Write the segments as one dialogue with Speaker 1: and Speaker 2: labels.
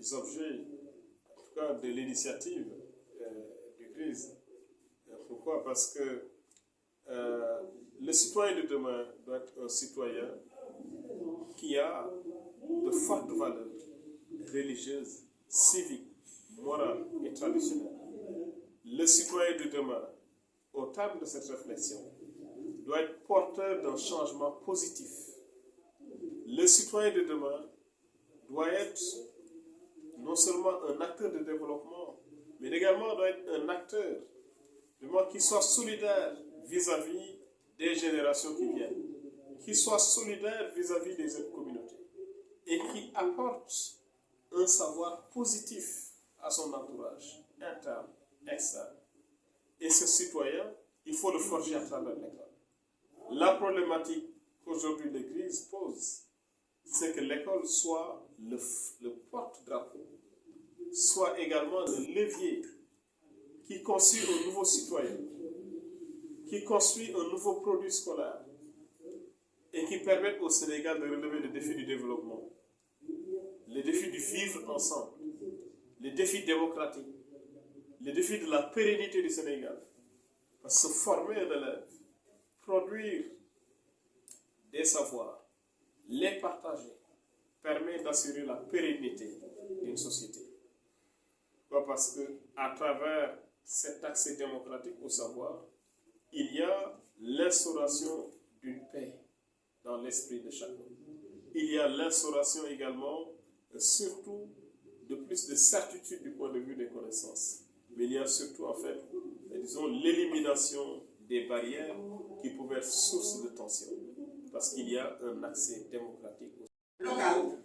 Speaker 1: les objets, en tout cas de l'initiative du GRIZ. Pourquoi? Parce que le citoyen de demain doit être un citoyen qui a de fortes valeurs religieuses, civiques, morales et traditionnelles. Le citoyen de demain, au terme de cette réflexion, doit être porteur d'un changement positif. Le citoyen de demain doit être non seulement un acteur de développement, mais également doit être un acteur qui soit solidaire vis-à-vis des générations qui viennent, qui soit solidaire vis-à-vis des autres communautés et qui apporte un savoir positif à son entourage, interne, externe. Et ce citoyen, il faut le forger à travers l'école. La problématique qu'aujourd'hui l'Église pose, c'est que l'école soit le porte-drapeau, soit également le levier qui construit un nouveau citoyen, qui construit un nouveau produit scolaire et qui permette au Sénégal de relever les défis du développement, les défis du vivre ensemble, les défis démocratiques, les défis de la pérennité du Sénégal. Parce que former un élève, produire des savoirs, les partager, permet d'assurer la pérennité d'une société. Parce qu'à travers cet accès démocratique au savoir, il y a l'instauration d'une paix dans l'esprit de chacun. Il y a l'instauration également, surtout, de plus de certitude du point de vue des connaissances. Mais il y a surtout, en fait, disons, l'élimination des barrières qui pouvaient être source de tension. Parce qu'il y a un accès démocratique.
Speaker 2: Local,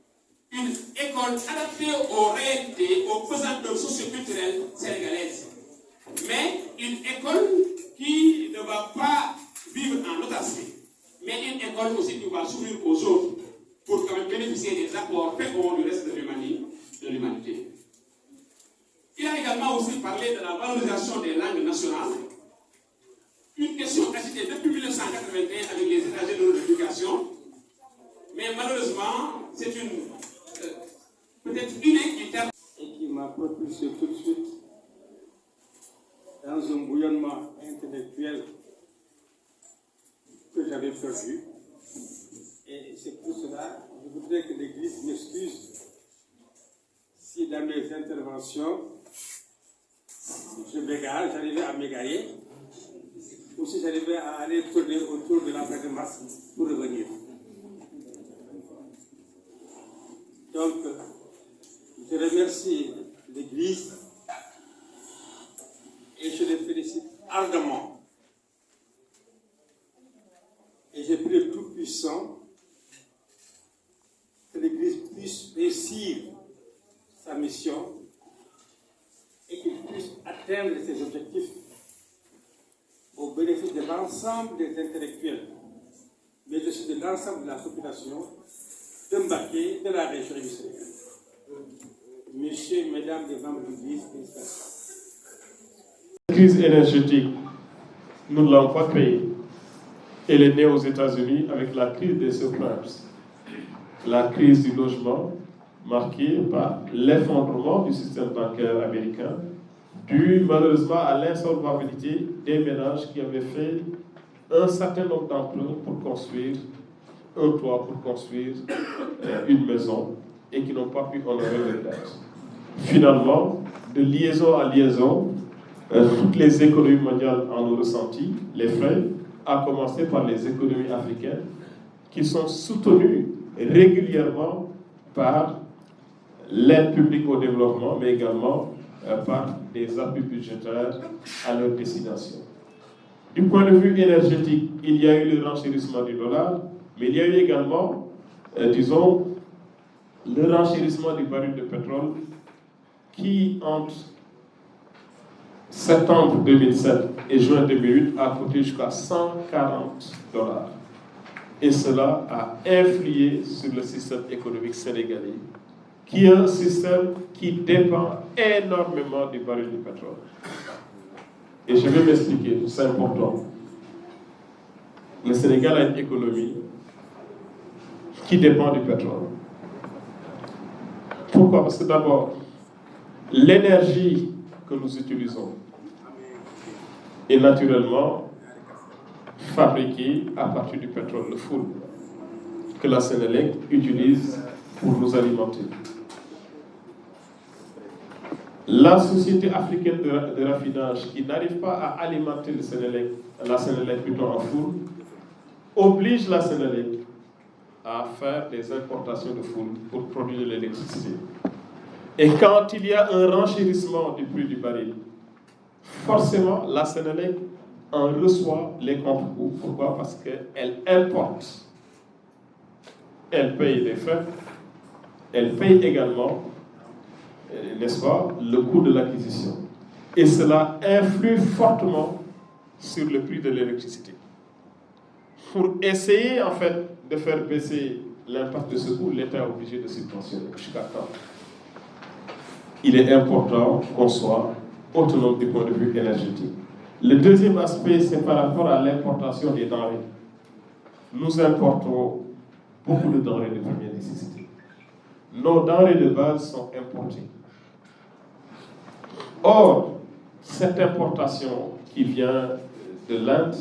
Speaker 2: une école adaptée aux réalités, aux pesanteurs socioculturelles sénégalaises. Mais une école qui ne va pas vivre en autarcie, mais une école aussi qui va s'ouvrir aux autres pour quand même bénéficier des apports féconds du reste de l'humanité. Il a également aussi parlé de la valorisation des langues nationales, une question agitée depuis 1981 avec les étrangers de l'éducation, mais malheureusement, c'est peut-être unique
Speaker 3: et qui m'a propulsé tout de suite dans un bouillonnement intellectuel que j'avais perdu. Et c'est pour cela que je voudrais que l'Église m'excuse si dans mes interventions, je m'égare, j'arrivais à m'égarer, ou si j'arrivais à aller tourner autour de la fin de mars pour revenir. Donc, je remercie l'Église et je les félicite ardemment. Et je prie le Tout-Puissant que l'Église puisse réussir sa mission et qu'il puisse atteindre ses objectifs au bénéfice de l'ensemble des intellectuels, mais aussi de l'ensemble de la population de Mbacké, de la région du Sénégal. Messieurs, mesdames les membres de l'Église,
Speaker 1: la crise énergétique, nous ne l'avons pas créée. Elle est née aux États-Unis avec la crise des subprimes, la crise du logement marquée par l'effondrement du système bancaire américain, dû malheureusement à l'insolvabilité des ménages qui avaient fait un certain nombre d'emprunts pour construire un toit, pour construire une maison et qui n'ont pas pu honorer leurs dettes. Finalement, de liaison à liaison, toutes les économies mondiales en ont ressenti les frais, à commencer par les économies africaines qui sont soutenues régulièrement par l'aide publique au développement, mais également par des appuis budgétaires à leur destination. Du point de vue énergétique, il y a eu le renchérissement du dollar, mais il y a eu également, disons, le renchérissement du baril de pétrole qui, entre septembre 2007 et juin 2008, a coûté jusqu'à $140. Et cela a influé sur le système économique sénégalais, qui est un système qui dépend énormément du baril de pétrole. Et je vais m'expliquer, c'est important. Le Sénégal a une économie qui dépend du pétrole. Pourquoi? Parce que d'abord, l'énergie que nous utilisons est naturellement fabriquée à partir du pétrole, le four, que la Sénélec utilise pour nous alimenter. La société africaine de raffinage qui n'arrive pas à alimenter la Sénélec plutôt en four, oblige la Sénélec à faire des importations de four pour produire de l'électricité. Et quand il y a un renchérissement du prix du baril, forcément la Sénélec en reçoit les contre-coups. Pourquoi? Parce qu'elle importe. Elle paye les frais, elle paye également, n'est-ce pas, le coût de l'acquisition. Et cela influe fortement sur le prix de l'électricité. Pour essayer, en fait, de faire baisser l'impact de ce coût, l'État est obligé de subventionner. Jusqu'à quand? Il est important qu'on soit autonome du point de vue énergétique. Le deuxième aspect, c'est par rapport à l'importation des denrées. Nous importons beaucoup de denrées de première nécessité. Nos denrées de base sont importées. Or, cette importation qui vient de l'Inde,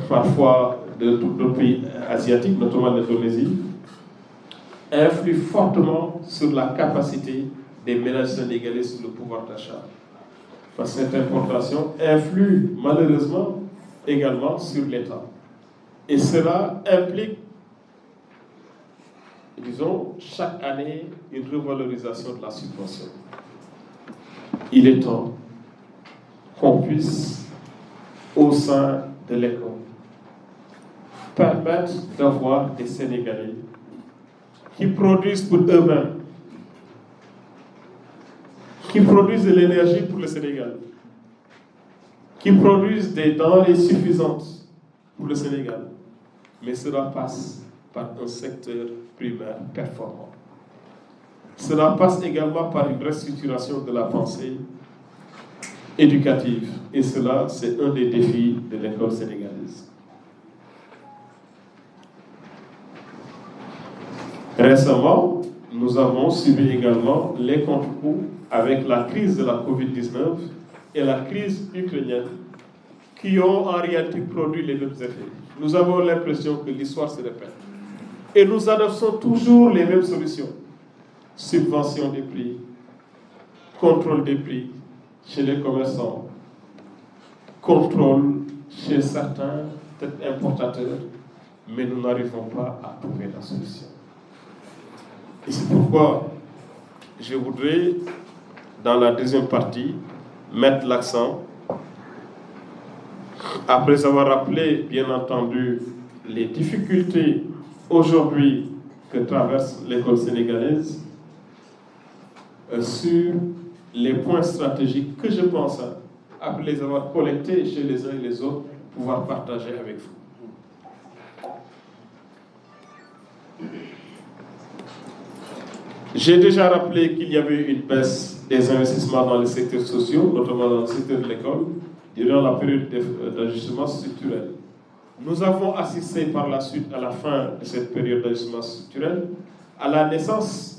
Speaker 1: parfois de d'autres pays asiatiques, notamment l'Indonésie, influe fortement sur la capacité des ménages sénégalais sur le pouvoir d'achat. Parce que cette importation influe malheureusement également sur l'État. Et cela implique, disons, chaque année une revalorisation de la subvention. Il est temps qu'on puisse, au sein de l'école, permettre d'avoir des Sénégalais qui produisent pour eux-mêmes, qui produisent de l'énergie pour le Sénégal, qui produisent des denrées suffisantes pour le Sénégal. Mais cela passe par un secteur primaire performant. Cela passe également par une restructuration de la pensée éducative. Et cela, c'est un des défis de l'école sénégalaise. Récemment, nous avons subi également les contre-coups avec la crise de la COVID-19 et la crise ukrainienne qui ont en réalité produit les mêmes effets. Nous avons l'impression que l'histoire se répète. Et nous adoptons toujours les mêmes solutions. Subvention des prix, contrôle des prix chez les commerçants, contrôle chez certains importateurs, mais nous n'arrivons pas à trouver la solution. Et c'est pourquoi je voudrais, dans la deuxième partie, mettre l'accent, après avoir rappelé, bien entendu, les difficultés aujourd'hui que traverse l'école sénégalaise, sur les points stratégiques que je pense, après les avoir collectés chez les uns et les autres, pouvoir partager avec vous. J'ai déjà rappelé qu'il y avait une baisse des investissements dans les secteurs sociaux, notamment dans le secteur de l'école, durant la période d'ajustement structurel. Nous avons assisté par la suite, à la fin de cette période d'ajustement structurel, à la naissance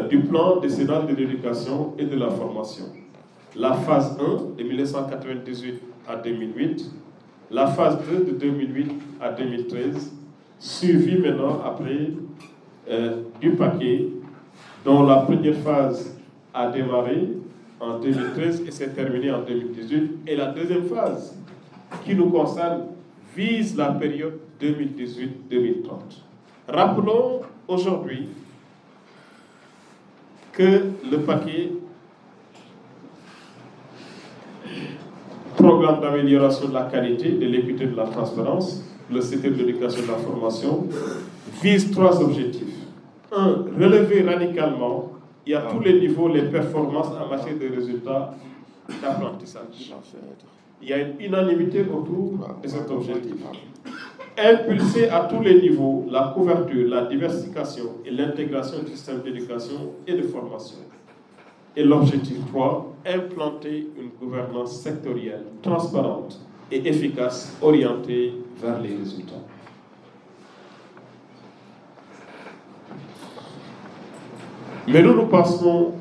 Speaker 1: du plan décennal de l'éducation et de la formation. La phase 1 de 1998 à 2008, la phase 2 de 2008 à 2013, suivie maintenant après du paquet dont la première phase a démarré en 2013 et s'est terminée en 2018. Et la deuxième phase, qui nous concerne, vise la période 2018-2030. Rappelons aujourd'hui que le paquet programme d'amélioration de la qualité, de l'équité et de la transparence, le secteur de l'éducation et de la formation, vise 3 objectifs. 1. Relever radicalement et à tous les niveaux les performances en matière de résultats d'apprentissage. Il y a une unanimité autour de cet objectif. Impulser à tous les niveaux la couverture, la diversification et l'intégration du système d'éducation et de formation. Et l'objectif 3, implanter une gouvernance sectorielle, transparente et efficace, orientée vers les résultats. Mais nous pensons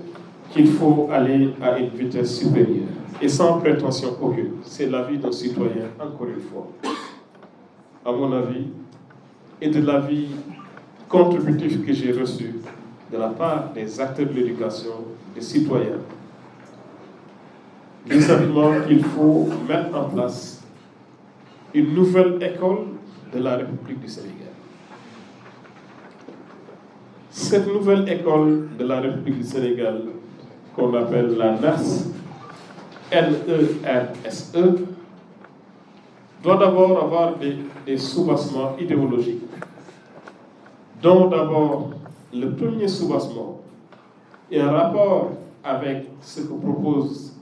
Speaker 1: qu'il faut aller à une vitesse supérieure et sans prétention aucune. C'est l'avis d'un citoyen, encore une fois, à mon avis, et de l'avis contributif que j'ai reçu de la part des acteurs de l'éducation, des citoyens. Nécessairement qu'il faut mettre en place une nouvelle école de la République du Sénégal. Cette nouvelle école de la République du Sénégal, qu'on appelle la NERSE, N-E-R-S-E, doit d'abord avoir des soubassements idéologiques, dont d'abord le premier soubassement est un rapport avec ce que proposent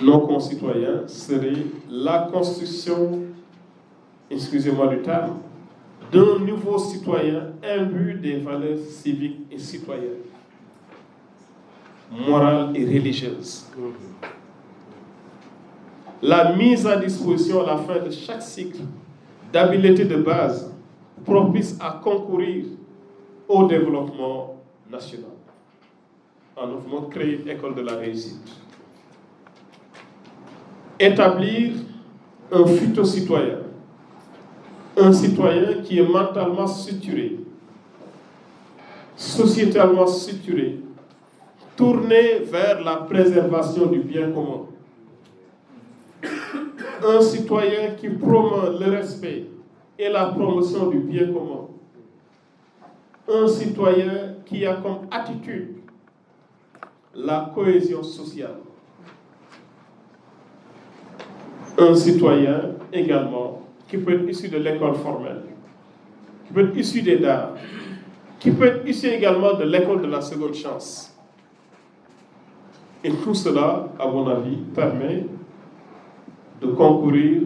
Speaker 1: nos concitoyens, serait la construction, excusez-moi du terme, d'un nouveau citoyen imbu des valeurs civiques et citoyennes, morales et religieuses. La mise à disposition à la fin de chaque cycle d'habiletés de base propice à concourir au développement national. En ouvrant, créer une école de la réussite. Établir un futur citoyen. Un citoyen qui est mentalement structuré, sociétalement structuré, tourné vers la préservation du bien commun. Un citoyen qui promeut le respect et la promotion du bien commun. Un citoyen qui a comme attitude la cohésion sociale. Un citoyen également qui peut être issu de l'école formelle, qui peut être issu des dards, qui peut être issu également de l'école de la seconde chance. Et tout cela, à mon avis, permet de concourir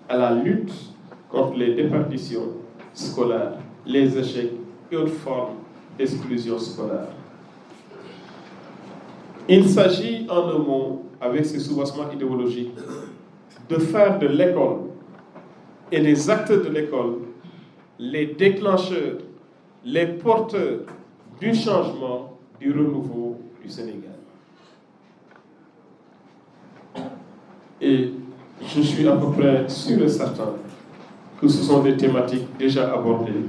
Speaker 1: à la lutte contre les déperditions scolaires, les échecs et autres formes d'exclusion scolaire. Il s'agit, en un mot, avec ces soubassements idéologiques, de faire de l'école et des acteurs de l'école les déclencheurs, les porteurs du changement, du renouveau du Sénégal. Et je suis à peu près sûr et certain que ce sont des thématiques déjà abordées,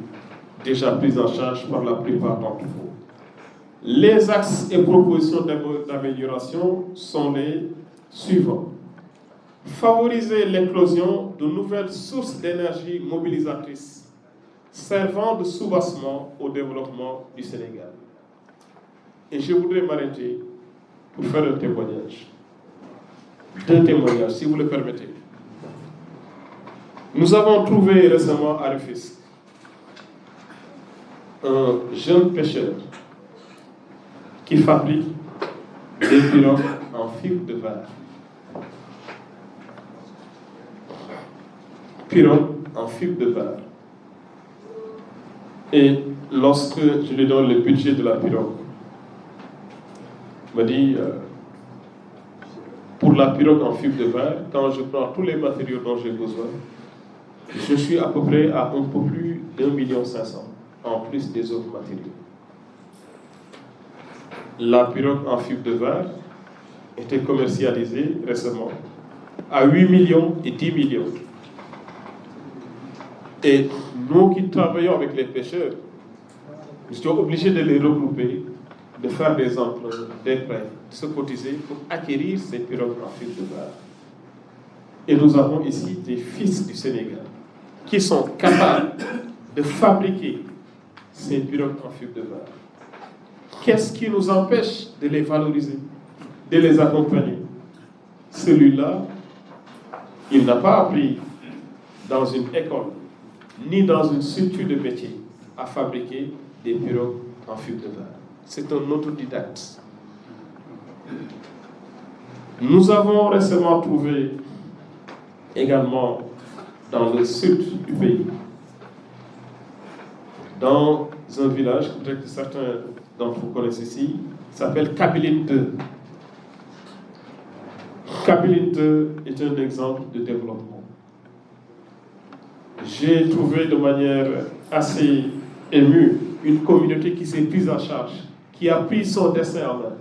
Speaker 1: déjà prises en charge par la plupart d'entre vous. Les axes et propositions d'amélioration sont les suivants. Favoriser l'éclosion de nouvelles sources d'énergie mobilisatrices servant de soubassement au développement du Sénégal. Et je voudrais m'arrêter pour faire un témoignage. Deux témoignages, si vous le permettez. Nous avons trouvé récemment à Rufisque un jeune pêcheur qui fabrique des pirogues en fibre de verre. Pirogue en fibre de verre. Et lorsque je lui donne le budget de la pirogue, il me dit, pour la pirogue en fibre de verre, quand je prends tous les matériaux dont j'ai besoin, je suis à peu près à un peu plus d'1,5 million en plus des autres matériaux. La pirogue en fibre de verre était commercialisée récemment à 8 millions et 10 millions. Et nous qui travaillons avec les pêcheurs, nous sommes obligés de les regrouper, de faire des emprunts, des prêts, de se cotiser pour acquérir ces pirogues en fibre de verre. Et nous avons ici des fils du Sénégal qui sont capables de fabriquer ces pirogues en fibre de verre. Qu'est-ce qui nous empêche de les valoriser, de les accompagner? Celui-là, il n'a pas appris dans une école, ni dans une structure de métier, à fabriquer des pirogues en fibre de verre. C'est un autodidacte. Nous avons récemment trouvé également dans le sud du pays, dans un village, peut-être que certains d'entre vous connaissent ici, qui s'appelle Kabiline 2. Kabiline 2 est un exemple de développement. J'ai trouvé de manière assez
Speaker 4: ému, une communauté qui s'est prise en charge, qui a pris son destin en main.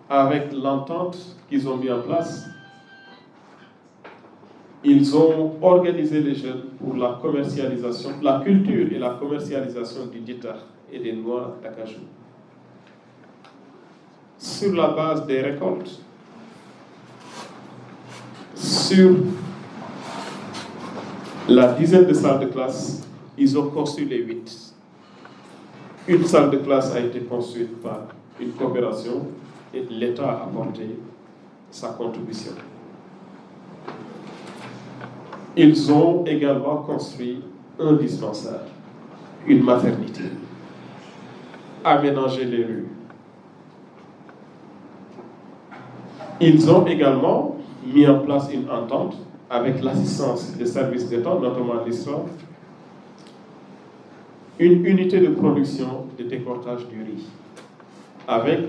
Speaker 4: Avec l'entente qu'ils ont mis en place, ils ont organisé les jeunes pour la commercialisation, la culture et la commercialisation du ditar et des noix d'acajou. Sur la base des récoltes, sur la dizaine de salles de classe, ils ont construit les 8. Une salle de classe a été construite par une coopération et l'État a apporté sa contribution. Ils ont également construit un dispensaire, une maternité, aménagé les rues. Ils ont également mis en place une entente avec l'assistance des services d'État, notamment l'ISRA, une unité de production de décortage du riz, avec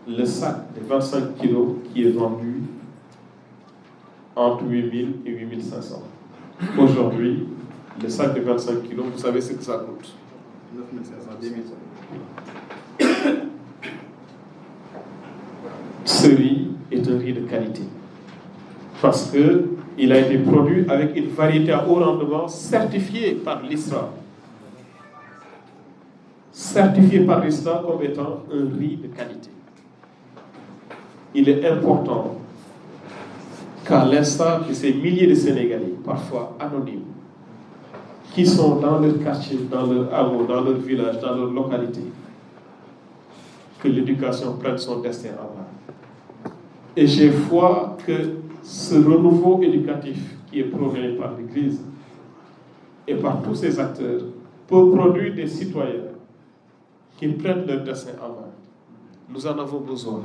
Speaker 4: le sac de 25 kg qui est vendu entre 8 000 et 8 500. Aujourd'hui, le sac de 25 kg, vous savez ce que ça coûte? 9 500, 10 000. Ce riz est un riz de qualité parce qu'il a été produit avec une variété à haut rendement certifiée par l'ISRA. Certifié par l'ISRA comme étant un riz de qualité. Il est important qu'à l'instar de ces milliers de Sénégalais, parfois anonymes, qui sont dans leur quartier, dans leur hameau, dans leur village, dans leur localité, que l'éducation prenne son destin en main. Et j'ai foi que ce renouveau éducatif qui est prôné par l'Église et par tous ses acteurs peut produire des citoyens qui prennent leur destin en main. Nous en avons besoin.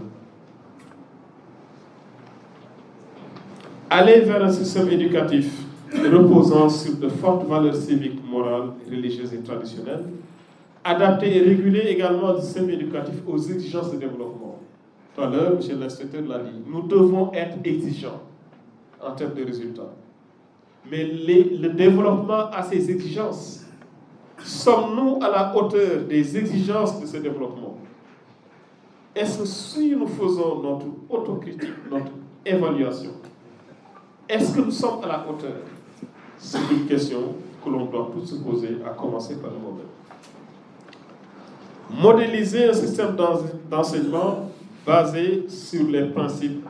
Speaker 4: Aller vers un système éducatif reposant sur de fortes valeurs civiques, morales, religieuses et traditionnelles, adapter et réguler également le système éducatif aux exigences de développement. Tout à l'heure, M. l'inspecteur l'a dit, nous devons être exigeants en termes de résultats. Mais le développement a ses exigences. Sommes-nous à la hauteur des exigences de ce développement? Est-ce que si nous faisons notre autocritique, notre évaluation, est-ce que nous sommes à la hauteur? C'est une question que l'on doit tous se poser, à commencer par nous-mêmes. Modéliser un système d'enseignement basé sur les principes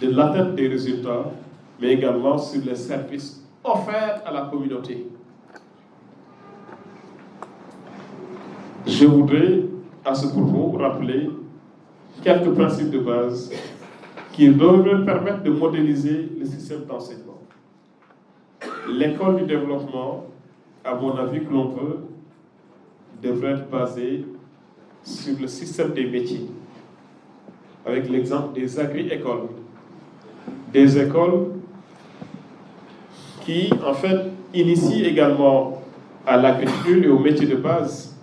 Speaker 4: de l'atteinte des résultats, mais également sur les services offerts à la communauté. Je voudrais, à ce propos, rappeler quelques principes de base qui devraient permettre de modéliser le système d'enseignement. L'école du développement, à mon avis, que l'on veut, devrait être basée sur le système des métiers, avec l'exemple des agri-écoles. Des écoles qui, en fait, initient également à l'agriculture et aux métiers de base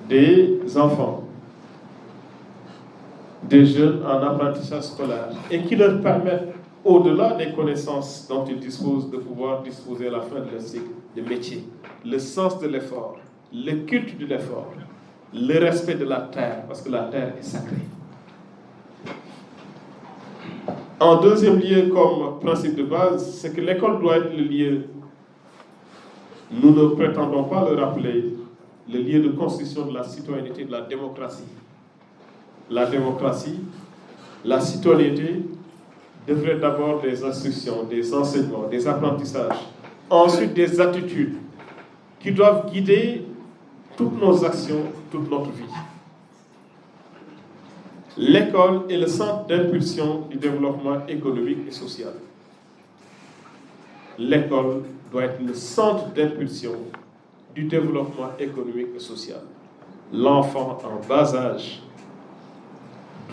Speaker 4: des enfants, des jeunes en apprentissage scolaire, et qui leur permettent, au-delà des connaissances dont ils disposent, de pouvoir disposer à la fin de leur cycle de métier, le sens de l'effort, le culte de l'effort, le respect de la terre, parce que la terre est sacrée. En deuxième lieu, comme principe de base, c'est que l'école doit être le lieu, nous ne prétendons pas le rappeler, le lieu de construction de la citoyenneté, de la démocratie. La démocratie, la citoyenneté devrait d'abord des instructions, des enseignements, des apprentissages, ensuite des attitudes qui doivent guider toutes nos actions, toute notre vie. L'école est le centre d'impulsion du développement économique et social. L'école doit être le centre d'impulsion du développement économique et social. L'enfant en bas âge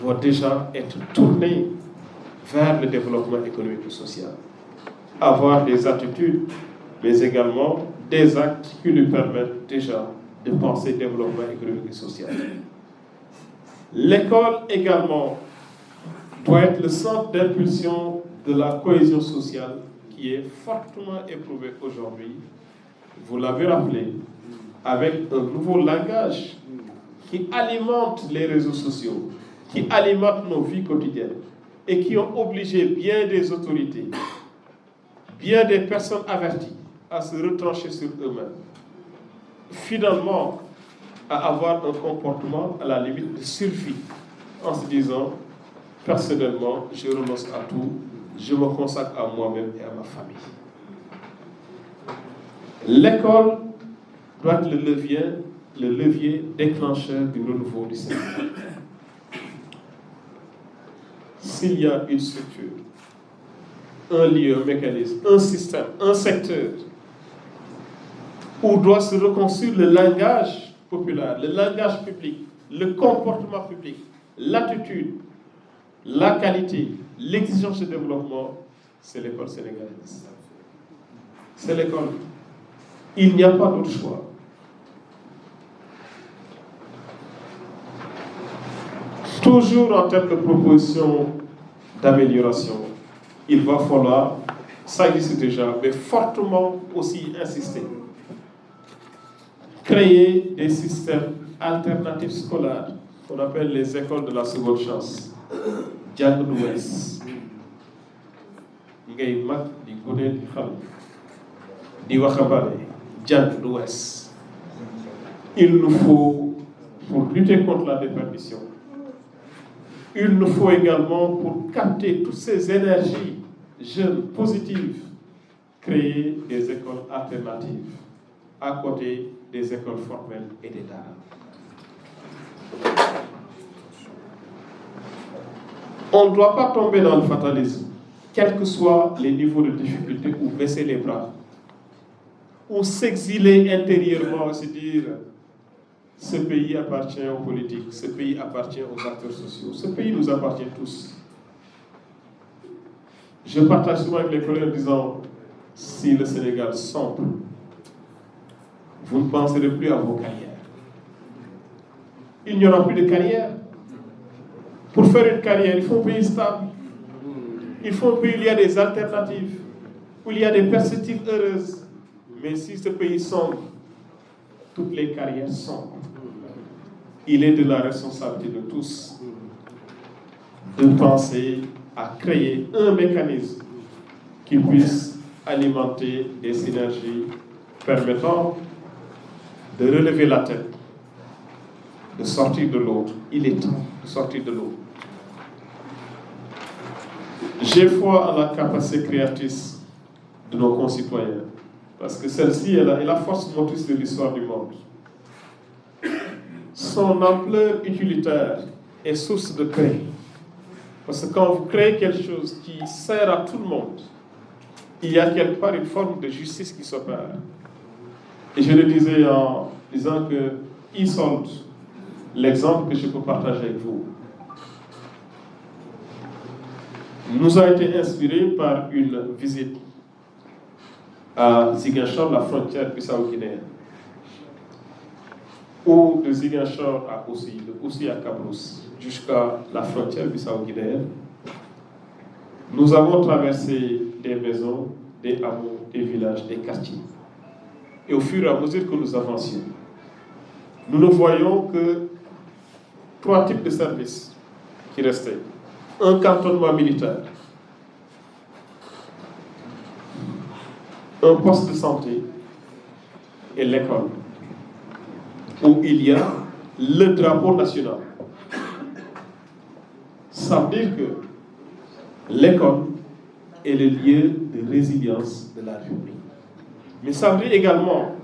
Speaker 4: doit déjà être tourné vers le développement économique et social. Avoir des attitudes, mais également des actes qui lui permettent déjà de penser développement économique et social. L'école également doit être le centre d'impulsion de la cohésion sociale qui est fortement éprouvée aujourd'hui. vous l'avez rappelé, avec un nouveau langage qui alimente les réseaux sociaux, qui alimente nos vies quotidiennes et qui ont obligé bien des autorités, bien des personnes averties à se retrancher sur eux-mêmes, finalement à avoir un comportement à la limite de survie, en se disant, personnellement, je renonce à tout, je me consacre à moi-même et à ma famille. L'école doit être le levier déclencheur du renouveau du Sénégal. S'il y a une structure, un lieu, un mécanisme, un système, un secteur où doit se reconstruire le langage populaire, le langage public, le comportement public, l'attitude, la qualité, l'exigence de développement, c'est l'école sénégalaise. C'est l'école. Il n'y a pas d'autre choix. Toujours en termes de propositions d'amélioration, il va falloir, ça existe déjà, mais fortement aussi insister. Créer des systèmes alternatifs scolaires, qu'on appelle les écoles de la seconde chance. Jàng du wees ngay mag di gune di xam di waxambaane jàng du wees. Il nous faut, pour lutter contre la déperdition, il nous faut également, pour capter toutes ces énergies jeunes, positives, créer des écoles alternatives à côté des écoles formelles et des daara. On ne doit pas tomber dans le fatalisme, quels que soient les niveaux de difficulté, ou baisser les bras, ou s'exiler intérieurement et se dire ce pays appartient aux politiques, ce pays appartient aux acteurs sociaux, ce pays nous appartient tous. Je partage souvent avec les collègues en disant, si le Sénégal sombre, vous ne penserez plus à vos carrières. Il n'y aura plus de carrière. Pour faire une carrière, il faut un pays stable. Il faut un pays où il y a des alternatives, où il y a des perspectives heureuses. Mais si ce pays sombre, toutes les carrières sombrent. Il est de la responsabilité de tous de penser à créer un mécanisme qui puisse alimenter des synergies permettant de relever la tête, de sortir de l'autre. Il est temps de sortir de l'autre. J'ai foi en la capacité créatrice de nos concitoyens, parce que celle-ci est la force motrice de l'histoire du monde. Son ampleur utilitaire est source de paix. Parce que quand vous créez quelque chose qui sert à tout le monde, il y a quelque part une forme de justice qui s'opère. Et je le disais en disant que Isolde, l'exemple que je peux partager avec vous, nous a été inspiré par une visite à Ziguinchor, la frontière bissau-guinéenne, ou de Ziguinchor à Oussy, de Oussy à Cabrousse, jusqu'à la frontière bissau-guinéenne. Nous avons traversé des maisons, des hameaux, des villages, des quartiers. Et au fur et à mesure que nous avancions, nous ne voyons que 3 types de services qui restaient. Un cantonnement militaire, un poste de santé et l'école, où il y a le drapeau national. Ça veut dire que l'école est le lieu de résilience de la République. Mais ça veut dire également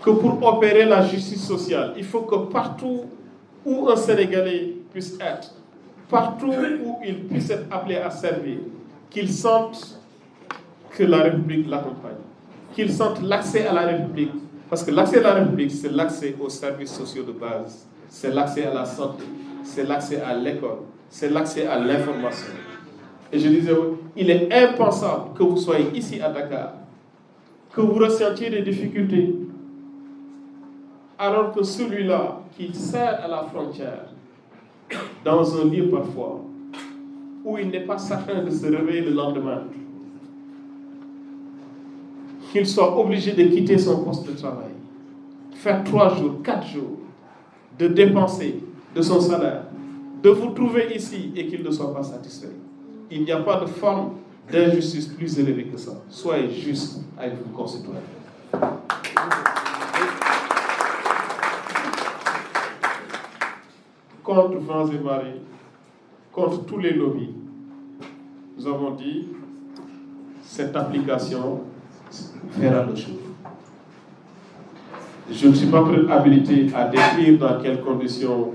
Speaker 4: que pour opérer la justice sociale, il faut que partout où un Sénégalais puisse être, partout où il puisse être appelé à servir, qu'il sente que la République l'accompagne, qu'il sente l'accès à la République. Parce que l'accès à la République, c'est l'accès aux services sociaux de base, c'est l'accès à la santé, c'est l'accès à l'école, c'est l'accès à l'information. Et je disais, il est impensable que vous soyez ici à Dakar, que vous ressentiez des difficultés, alors que celui-là qui sert à la frontière, dans un lieu parfois, où il n'est pas certain de se réveiller le lendemain, qu'il soit obligé de quitter son poste de travail, faire 3 jours, 4 jours, de dépenser de son salaire, de vous trouver ici et qu'il ne soit pas satisfait. Il n'y a pas de forme d'injustice plus élevée que ça. Soyez juste avec vos concitoyens. Contre vents et marées, contre tous les lobbies, nous avons dit cette application fera le jour. Je ne suis pas habilité à décrire dans quelles conditions